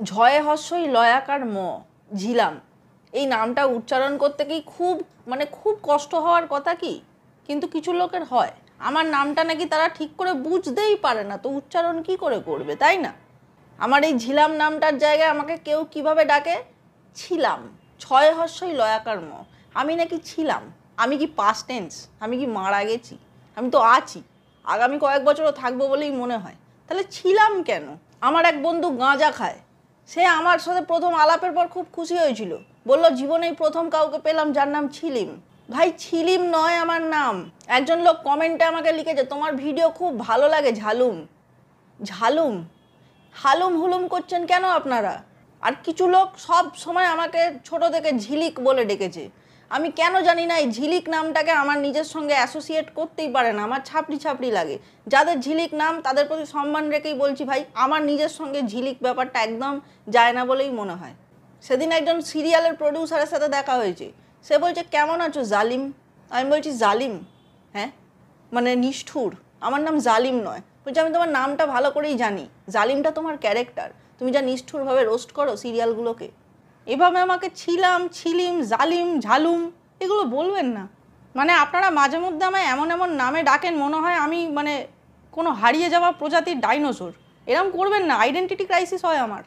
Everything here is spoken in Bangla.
ঝয়ে হর্ষই লয়াকার ম ঝিলাম, এই নামটা উচ্চারণ করতে কি খুব কষ্ট হওয়ার কথা কি? কিন্তু কিছু লোকের হয়। আমার নামটা নাকি তারা ঠিক করে বুঝতেই পারে না, তো উচ্চারণ কি করে করবে, তাই না? আমার এই ঝিলাম নামটার জায়গায় আমাকে কেউ কিভাবে ডাকে? ছিলাম। ছয় হর্ষই লয়াকার ম। আমি নাকি ছিলাম। আমি কি পাস্ট টেন্স? আমি কি মারা গেছি? আমি তো আছি, আগামী কয়েক বছরও থাকবো বলেই মনে হয়। তাহলে ছিলাম কেন? আমার এক বন্ধু গাঁজা খায়, সে আমার সাথে প্রথম আলাপের পর খুব খুশি হয়েছিল, বলল জীবনেই প্রথম কাউকে পেলাম যার নাম ছিলিম। ভাই, ছিলিম নয় আমার নাম। একজন লোক কমেন্টে আমাকে লিখেছে, তোমার ভিডিও খুব ভালো লাগে ঝালুম। ঝালুম হালুম হুলুম করছেন কেন আপনারা? আর কিছু লোক সব সময় আমাকে ছোট থেকে ঝিলিক বলে ডেকেছে। আমি কেন জানি না এই ঝিলিক নামটাকে আমার নিজের সঙ্গে অ্যাসোসিয়েট করতেই পারে না, আমার ছাপড়ি ছাপড়ি লাগে। যাদের ঝিলিক নাম তাদের প্রতি সম্মান রেখেই বলছি ভাই, আমার নিজের সঙ্গে ঝিলিক ব্যাপারটা একদম যায় না বলেই মনে হয়। সেদিন একজন সিরিয়ালের প্রডিউসারের সাথে দেখা হয়েছে, সে বলছে কেমন আছো জালিম? আমি বলছি জালিম? হ্যাঁ, মানে নিষ্ঠুর। আমার নাম জালিম নয়। বলছি আমি তোমার নামটা ভালো করেই জানি, জালিমটা তোমার ক্যারেক্টার, তুমি যা নিষ্ঠুরভাবে রোস্ট করো সিরিয়ালগুলোকে। এভাবে আমাকে ছিলাম, ছিলিম, জালিম, ঝালুম এগুলো বলবেন না। মানে আপনারা মাঝে মধ্যে আমায় এমন এমন নামে ডাকেন, মনে হয় আমি কোনো হারিয়ে যাওয়া প্রজাতির ডাইনোসর। এরম করবেন না, আইডেন্টিটি ক্রাইসিস হয় আমার।